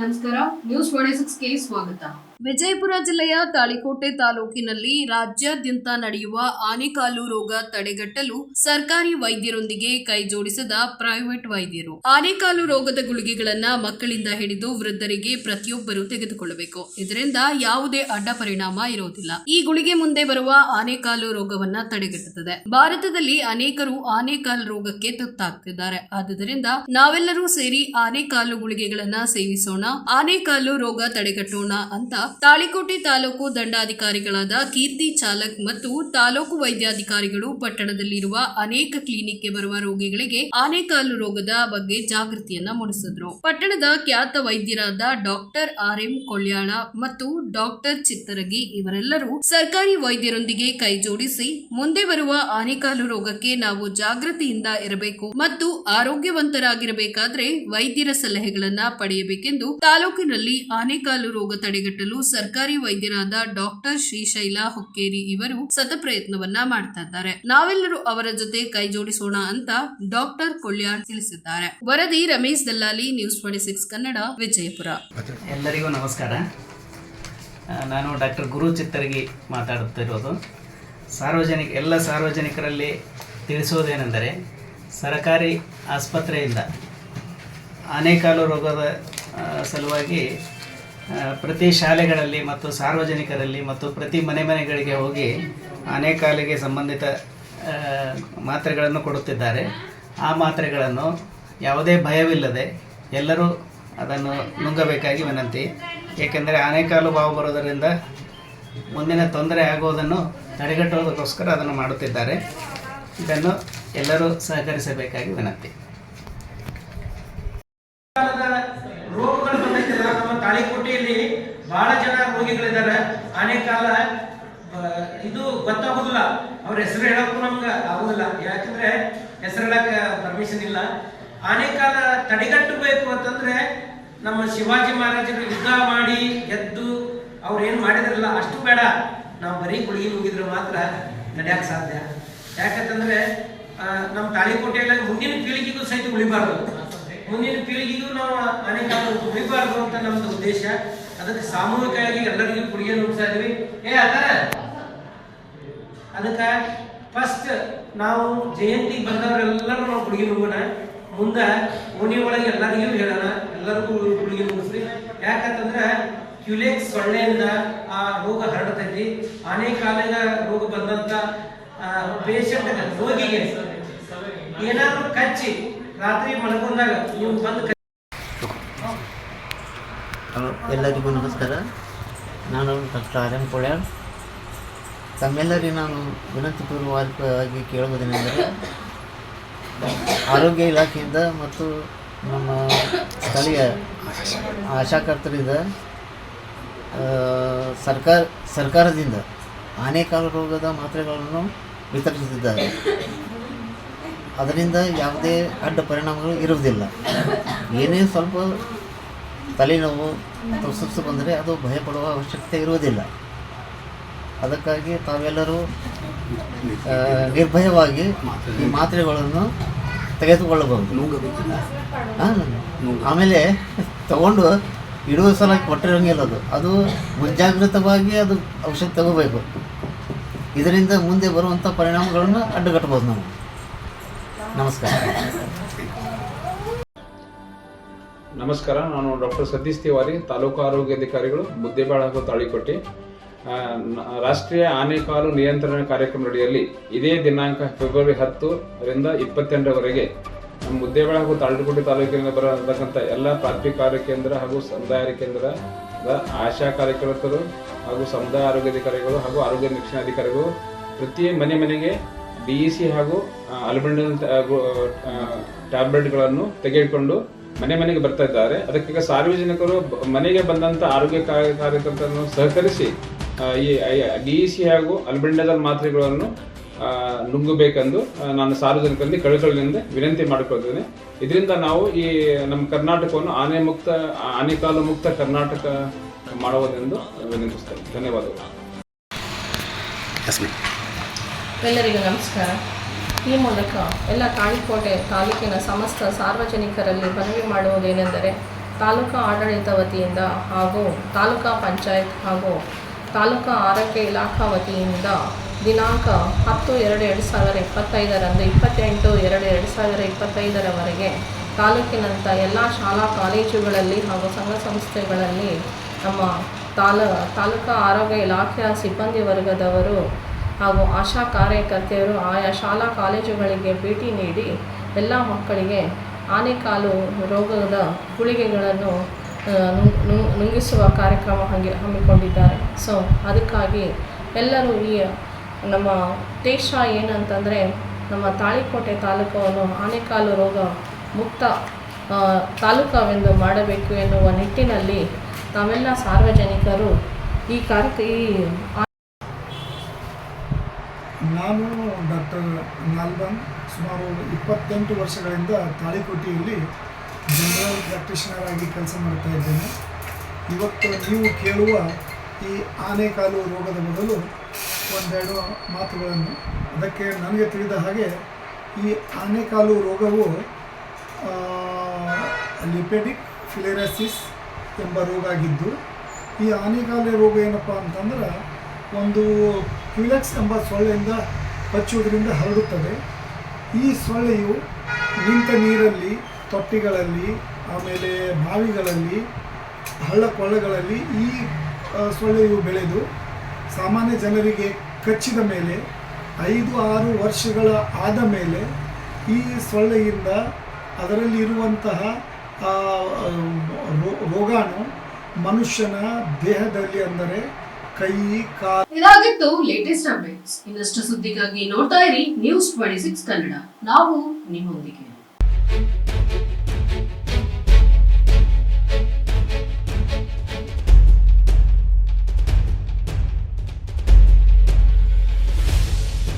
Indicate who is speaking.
Speaker 1: ನಮಸ್ಕಾರ, ನ್ಯೂಸ್ 46ಗೆ ಸ್ವಾಗತ. ವಿಜಯಪುರ ಜಿಲ್ಲೆಯ ತಾಳಿಕೋಟೆ ತಾಲೂಕಿನಲ್ಲಿ ರಾಜ್ಯಾದ್ಯಂತ ನಡೆಯುವ ಆನೆಕಾಲು ರೋಗ ತಡೆಗಟ್ಟಲು ಸರ್ಕಾರಿ ವೈದ್ಯರೊಂದಿಗೆ ಕೈಜೋಡಿಸಿದ ಪ್ರೈವೇಟ್ ವೈದ್ಯರು. ಆನೆಕಾಲು ರೋಗದ ಗುಳಿಗೆಗಳನ್ನ ಮಕ್ಕಳಿಂದ ಹಿಡಿದು ವೃದ್ಧರಿಗೆ ಪ್ರತಿಯೊಬ್ಬರು ತೆಗೆದುಕೊಳ್ಳಬೇಕು. ಇದರಿಂದ ಯಾವುದೇ ಅಡ್ಡ ಪರಿಣಾಮ ಇರುವುದಿಲ್ಲ. ಈ ಗುಳಿಗೆ ಮುಂದೆ ಬರುವ ಆನೆಕಾಲು ರೋಗವನ್ನ ತಡೆಗಟ್ಟುತ್ತದೆ. ಭಾರತದಲ್ಲಿ ಅನೇಕರು ಆನೆಕಾಲು ರೋಗಕ್ಕೆ ತುತ್ತಾಗ್ತಿದ್ದಾರೆ. ಆದುದರಿಂದ ನಾವೆಲ್ಲರೂ ಸೇರಿ ಆನೆಕಾಲು ಗುಳಿಗೆಗಳನ್ನ ಸೇವಿಸೋಣ, ಆನೆಕಾಲು ರೋಗ ತಡೆಗಟ್ಟೋಣ ಅಂತ ತಾಳಿಕೋಟೆ ತಾಲೂಕು ದಂಡಾಧಿಕಾರಿಗಳಾದ ಕೀರ್ತಿ ಚಾಲಕ್ ಮತ್ತು ತಾಲೂಕು ವೈದ್ಯಾಧಿಕಾರಿಗಳು ಪಟ್ಟಣದಲ್ಲಿರುವ ಅನೇಕ ಕ್ಲಿನಿಕ್ಗೆ ಬರುವ ರೋಗಿಗಳಿಗೆ ಆನೆಕಾಲು ರೋಗದ ಬಗ್ಗೆ ಜಾಗೃತಿಯನ್ನ ಮೂಡಿಸಿದ್ರು. ಪಟ್ಟಣದ ಖ್ಯಾತ ವೈದ್ಯರಾದ ಡಾಕ್ಟರ್ RM ಕೊಳ್ಳ್ಯಾಳ ಮತ್ತು ಡಾಕ್ಟರ್ ಚಿತ್ತರಗಿ ಇವರೆಲ್ಲರೂ ಸರ್ಕಾರಿ ವೈದ್ಯರೊಂದಿಗೆ ಕೈ ಜೋಡಿಸಿ ಮುಂದೆ ಬರುವ ಆನೆಕಾಲು ರೋಗಕ್ಕೆ ನಾವು ಜಾಗೃತಿಯಿಂದ ಇರಬೇಕು ಮತ್ತು ಆರೋಗ್ಯವಂತರಾಗಿರಬೇಕಾದ್ರೆ ವೈದ್ಯರ ಸಲಹೆಗಳನ್ನ ಪಡೆಯಬೇಕೆಂದು ತಾಲೂಕಿನಲ್ಲಿ ಆನೆಕಾಲು ರೋಗ ತಡೆಗಟ್ಟಲು ಸರ್ಕಾರಿ ವೈದ್ಯರಾದ ಡಾಕ್ಟರ್ ಶ್ರೀಶೈಲ ಹುಕ್ಕೇರಿ ಇವರು ಸತ ಪ್ರಯತ್ನವನ್ನ ಮಾಡ್ತಾ ಇದ್ದಾರೆ. ನಾವೆಲ್ಲರೂ ಅವರ ಜೊತೆ ಕೈ ಜೋಡಿಸೋಣ ಅಂತ ಡಾಕ್ಟರ್ ಕೊಳ್ಳ್ಯಾಳ್ ತಿಳಿಸಿದ್ದಾರೆ. ವರದಿ ರಮೇಶ್ ದಲ್ಲಾಲಿ, ನ್ಯೂಸ್ 46 ಕನ್ನಡ, ವಿಜಯಪುರ.
Speaker 2: ಎಲ್ಲರಿಗೂ ನಮಸ್ಕಾರ. ನಾನು ಡಾಕ್ಟರ್ ಗುರು ಚಿತ್ತರಗಿ ಮಾತಾಡುತ್ತಿರೋದು. ಎಲ್ಲ ಸಾರ್ವಜನಿಕರಲ್ಲಿ ತಿಳಿಸೋದೇನೆಂದರೆ, ಸರ್ಕಾರಿ ಆಸ್ಪತ್ರೆಯಿಂದ ಆನೆಕಾಲು ರೋಗದ ಸಲುವಾಗಿ ಪ್ರತಿ ಶಾಲೆಗಳಲ್ಲಿ ಮತ್ತು ಸಾರ್ವಜನಿಕರಲ್ಲಿ ಮತ್ತು ಪ್ರತಿ ಮನೆಗಳಿಗೆ ಹೋಗಿ ಆನೆಕಾಲಿಗೆ ಸಂಬಂಧಿತ ಮಾತ್ರೆಗಳನ್ನು ಕೊಡುತ್ತಿದ್ದಾರೆ. ಆ ಮಾತ್ರೆಗಳನ್ನು ಯಾವುದೇ ಭಯವಿಲ್ಲದೆ ಎಲ್ಲರೂ ಅದನ್ನು ನುಂಗಬೇಕಾಗಿ ವಿನಂತಿ. ಏಕೆಂದರೆ ಆನೆಕಾಲು ಬಾವು ಬರೋದರಿಂದ ಮುಂದಿನ ತೊಂದರೆ ಆಗುವುದನ್ನು ತಡೆಗಟ್ಟುವುದಕ್ಕೋಸ್ಕರ ಅದನ್ನು ಮಾಡುತ್ತಿದ್ದಾರೆ. ಇದನ್ನು ಎಲ್ಲರೂ ಸಹಕರಿಸಬೇಕಾಗಿ ವಿನಂತಿ.
Speaker 3: ರೋಗಗಳು ಬಂದೈತಿಲ್ಲ. ನಮ್ಮ ತಾಳಿಕೋಟೆಯಲ್ಲಿ ಬಹಳ ಜನ ರೋಗಿಗಳಿದ್ದಾರೆ. ಆನೆಕಾಲ ಇದು ಗೊತ್ತಾಗೋದಿಲ್ಲ. ಅವ್ರ ಹೆಸರು ಹೇಳಕ್ಕೂ ನಮ್ಗೆ ಆಗೋದಿಲ್ಲ. ಯಾಕಂದ್ರೆ ಹೆಸರು ಹೇಳಕ್ಕೆ ಪರ್ಮಿಷನ್ ಇಲ್ಲ. ಆನೆಕಾಲ ತಡೆಗಟ್ಟಬೇಕು ಅಂತಂದ್ರೆ ನಮ್ಮ ಶಿವಾಜಿ ಮಹಾರಾಜರು ಯುದ್ಧ ಮಾಡಿ ಗೆದ್ದು ಅವ್ರು ಏನು ಮಾಡಿದ್ರಲ್ಲ ಅಷ್ಟು ಬೇಡ. ನಾವು ಬರೀ ಗುಳಿಗೆ ನುಂಗಿದ್ರೆ ಮಾತ್ರ ನಡೆಯಕ್ಕೆ ಸಾಧ್ಯ. ಯಾಕಂತಂದ್ರೆ ನಮ್ಮ ತಾಳಿಕೋಟೆಯಲ್ಲಿ ಮುಂದಿನ ಪೀಳಿಗೆಗೂ ಸಹಿತ ಉಳಿಬಾರ್ದು. ಮುಂದಿನ ಪೀಳಿಗೆಗೂ ನಾವು ಆನೆಕಾಲು ಉಳಿಬಾರ್ದು ಅಂತ ನಮ್ದು ಉದ್ದೇಶ. ಅದಕ್ಕೆ ಸಾಮೂಹಿಕವಾಗಿ ಎಲ್ಲರಿಗೂ ಗುಳಿಗೆ ನುಗ್ತಾ ಇದ್ವಿ. ಅದಕ್ಕೆ ಫಸ್ಟ್ ನಾವು ಜಯಂತಿ ಬಂದವರೆಲ್ಲರೂ ನಾವು ಗುಳಿಗೆ ನುಗ್ಗೋಣ. ಮುಂದೆ ಓಣಿ ಒಳಗೆ ಎಲ್ಲರಿಗೂ ಹೇಳೋಣ, ಎಲ್ಲರಿಗೂ ಗುಳಿಗೆ ನುಗ್ಗಿಸ್ರಿ. ಯಾಕಂತಂದ್ರೆ ಕ್ಯುಲೆಕ್ಸ್ ಸೊಳ್ಳೆಯಿಂದ ಆ ರೋಗ ಹರಡ್ತೈತಿ. ಆನೆಕಾಲಿನ ರೋಗ ಬಂದಂತ ಪೇಷಂಟ್ ರೋಗಿಗೆ ಏನಾದ್ರು ಕಚ್ಚಿ ರಾತ್ರಿ ಮಲಗೊಂಡಾಗ ನೀವು ಬಂದು.
Speaker 4: ಎಲ್ಲರಿಗೂ ನಮಸ್ಕಾರ. ನಾನು ಡಾಕ್ಟರ್ RM ಕೊಳ್ಳ್ಯಾಳ್. ತಮ್ಮೆಲ್ಲರಿಗೆ ನಾನು ವಿನಂತಿಪೂರ್ವಕವಾಗಿ ಕೇಳುವುದೇನೆಂದರೆ, ಆರೋಗ್ಯ ಇಲಾಖೆಯಿಂದ ಮತ್ತು ನಮ್ಮ ಸ್ಥಳೀಯ ಆಶಾಕರ್ತರಿಂದ ಸರ್ಕಾರದಿಂದ ಆನೆಕಾಲು ರೋಗದ ಮಾತ್ರೆಗಳನ್ನು ವಿತರಿಸುತ್ತಿದ್ದಾರೆ. ಅದರಿಂದ ಯಾವುದೇ ಅಡ್ಡ ಪರಿಣಾಮಗಳು ಇರುವುದಿಲ್ಲ. ಏನೇ ಸ್ವಲ್ಪ ತಲೆನೋವು ಅಥವಾ ಸುಸ್ತು ಬಂದರೆ ಅದು ಭಯಪಡುವ ಅವಶ್ಯಕತೆ ಇರುವುದಿಲ್ಲ. ಅದಕ್ಕಾಗಿ ತಾವೆಲ್ಲರೂ ನಿರ್ಭಯವಾಗಿ ಈ ಮಾತ್ರೆಗಳನ್ನು ತೆಗೆದುಕೊಳ್ಳಬಹುದು. ಆಮೇಲೆ ತಗೊಂಡು ಇಡುವ ಸಲ ಕೊಟ್ಟಿರೋಂಗಿಲ್ಲ. ಅದು ಮುಂಜಾಗ್ರತವಾಗಿ ಅದು ಔಷಧ ತಗೋಬೇಕು. ಇದರಿಂದ ಮುಂದೆ ಬರುವಂಥ ಪರಿಣಾಮಗಳನ್ನು ಅಡ್ಡಗಟ್ಟಬಹುದು ನಾವು.
Speaker 5: ನಮಸ್ಕಾರ. ನಾನು ಡಾಕ್ಟರ್ ಸತೀಶ್ ತಿವಾರಿ, ತಾಲೂಕು ಆರೋಗ್ಯಾಧಿಕಾರಿಗಳು, ಮುದ್ದೇಬೇಳ ಹಾಗೂ ತಾಳಿಕೋಟೆ. ರಾಷ್ಟ್ರೀಯ ಆನೆಕಾಲು ನಿಯಂತ್ರಣ ಕಾರ್ಯಕ್ರಮದಡಿಯಲ್ಲಿ ಇದೇ ದಿನಾಂಕ ಫೆಬ್ರವರಿ 10ರಿಂದ 28ರವರೆಗೆ ನಮ್ಮ ಮುದ್ದೇಬೇಳ ಹಾಗೂ ತಾಳಿಕೋಟೆ ತಾಲೂಕಿನಿಂದ ಬರತಕ್ಕಂಥ ಎಲ್ಲ ಪ್ರಾಥಮಿಕ ಆರೋಗ್ಯ ಕೇಂದ್ರ ಹಾಗೂ ಸಮುದಾಯ ಆರೋಗ್ಯ ಕೇಂದ್ರದ ಆಶಾ ಕಾರ್ಯಕರ್ತರು ಹಾಗೂ ಸಮುದಾಯ ಆರೋಗ್ಯಾಧಿಕಾರಿಗಳು ಹಾಗೂ ಆರೋಗ್ಯ ನಿರೀಕ್ಷಣಾಧಿಕಾರಿಗಳು ಪ್ರತಿ ಮನೆಗೆ DEC ಹಾಗೂ ಅಲ್ಬೆಂಡಲ್ ಟ್ಯಾಬ್ಲೆಟ್ಗಳನ್ನು ತೆಗೆದುಕೊಂಡು ಮನೆಗೆ ಬರ್ತಾ ಇದ್ದಾರೆ. ಅದಕ್ಕೆ ಸಾರ್ವಜನಿಕರು ಮನೆಗೆ ಬಂದಂತ ಆರೋಗ್ಯ ಕಾರ್ಯಕರ್ತರನ್ನು ಸಹಕರಿಸಿ ಈ DEC ಹಾಗೂ ಅಲ್ಬೆಂಡಜಾಲ್ ಮಾತ್ರೆಗಳನ್ನು ನುಂಗಬೇಕೆಂದು ನಾನು ಸಾರ್ವಜನಿಕರಲ್ಲಿ ಕಳಕಳಿಯಿಂದ ವಿನಂತಿ ಮಾಡಿಕೊಳ್ತೇನೆ. ಇದರಿಂದ ನಾವು ಈ ನಮ್ಮ ಕರ್ನಾಟಕವನ್ನು ಆನೆಕಾಲು ಮುಕ್ತ ಕರ್ನಾಟಕ ಮಾಡುವುದೆಂದು ವಿನಂತಿಸ್ತೇನೆ. ಧನ್ಯವಾದಗಳು.
Speaker 6: ಎಲ್ಲರಿಗೂ ನಮಸ್ಕಾರ. ಈ ಮೂಲಕ ಎಲ್ಲ ತಾಳಿಕೋಟೆ ತಾಲೂಕಿನ ಸಮಸ್ತ ಸಾರ್ವಜನಿಕರಲ್ಲಿ ಮನವಿ ಮಾಡುವುದೇನೆಂದರೆ, ತಾಲೂಕಾ ಆಡಳಿತ ವತಿಯಿಂದ ಹಾಗೂ ತಾಲೂಕಾ ಪಂಚಾಯತ್ ಹಾಗೂ ತಾಲೂಕಾ ಆರೋಗ್ಯ ಇಲಾಖಾ ವತಿಯಿಂದ ದಿನಾಂಕ 10/2/2025ರಂದು 28/2/2025ರವರೆಗೆ ತಾಲೂಕಿನಂಥ ಎಲ್ಲ ಶಾಲಾ ಕಾಲೇಜುಗಳಲ್ಲಿ ಹಾಗೂ ಸಂಘ ಸಂಸ್ಥೆಗಳಲ್ಲಿ ನಮ್ಮ ತಾಲೂಕಾ ಆರೋಗ್ಯ ಇಲಾಖೆಯ ಸಿಬ್ಬಂದಿ ವರ್ಗದವರು ಹಾಗೂ ಆಶಾ ಕಾರ್ಯಕರ್ತೆಯರು ಆಯಾ ಶಾಲಾ ಕಾಲೇಜುಗಳಿಗೆ ಭೇಟಿ ನೀಡಿ ಎಲ್ಲ ಮಕ್ಕಳಿಗೆ ಆನೆಕಾಲು ರೋಗದ ಗುಳಿಗೆಗಳನ್ನು ನುಂಗಿಸುವ ಕಾರ್ಯಕ್ರಮ ಹಮ್ಮಿಕೊಂಡಿದ್ದಾರೆ. ಸೊ ಅದಕ್ಕಾಗಿ ಎಲ್ಲರೂ ಈ ನಮ್ಮ ಉದ್ದೇಶ ಏನಂತಂದರೆ ನಮ್ಮ ತಾಳಿಕೋಟೆ ತಾಲೂಕನ್ನು ಆನೆಕಾಲು ರೋಗ ಮುಕ್ತ ತಾಲೂಕವೆಂದು ಮಾಡಬೇಕು ಎನ್ನುವ ನಿಟ್ಟಿನಲ್ಲಿ ತಾವೆಲ್ಲ ಸಾರ್ವಜನಿಕರು
Speaker 7: ನಾನು ಡಾಕ್ಟರ್ ನಾಲ್ಬನ್ ಸುಮಾರು 28 ವರ್ಷಗಳಿಂದ ತಾಳಿಕೋಟೆಯಲ್ಲಿ ಜನರಲ್ ಪ್ರಾಕ್ಟೀಷನರ್ ಆಗಿ ಕೆಲಸ ಮಾಡ್ತಾ ಇದ್ದೇನೆ. ಇವತ್ತು ನೀವು ಕೇಳುವ ಈ ಆನೆಕಾಲು ರೋಗದ ಮೊದಲು ಒಂದೆರಡು ಮಾತುಗಳನ್ನು. ಅದಕ್ಕೆ ನನಗೆ ತಿಳಿದ ಹಾಗೆ ಈ ಆನೆಕಾಲು ರೋಗವು ಲಿಪೆಟಿಕ್ ಫಿಲೇರಿಯಾಸಿಸ್ ಎಂಬ ರೋಗ ಆಗಿದ್ದು, ಈ ಆನೆಕಾಲು ರೋಗ ಏನಪ್ಪ ಅಂತಂದ್ರೆ ಒಂದು ಕ್ಯುಲೆಕ್ಸ್ ಎಂಬ ಸೊಳ್ಳೆಯಿಂದ ಕಚ್ಚುವುದರಿಂದ ಹರಡುತ್ತದೆ. ಈ ಸೊಳ್ಳೆಯು ನಿಂತ ನೀರಲ್ಲಿ, ತೊಟ್ಟಿಗಳಲ್ಲಿ, ಆಮೇಲೆ ಬಾವಿಗಳಲ್ಲಿ, ಹಳ್ಳಕೊಳ್ಳಗಳಲ್ಲಿ ಈ ಸೊಳ್ಳೆಯು ಬೆಳೆದು ಸಾಮಾನ್ಯ ಜನರಿಗೆ ಕಚ್ಚಿದ ಮೇಲೆ 5-6 ವರ್ಷಗಳ ಆದ ಮೇಲೆ ಈ ಸೊಳ್ಳೆಯಿಂದ ಅದರಲ್ಲಿ ಇರುವಂತಹ ರೋಗಾಣು ಮನುಷ್ಯನ ದೇಹದಲ್ಲಿ, ಅಂದರೆ ಕೈ, ಕಾಲು.
Speaker 1: ಇದಾಗಿತ್ತು ಲೇಟೆಸ್ಟ್ ಅಪ್ಡೇಟ್ಸ್. ಇನ್ನಷ್ಟು ಸುದ್ದಿಗಾಗಿ ನೋಡ್ತಾ ಇರಿ News 26 ಕನ್ನಡ. ನಾವು ನಿಮ್ಮೊಂದಿಗೆ.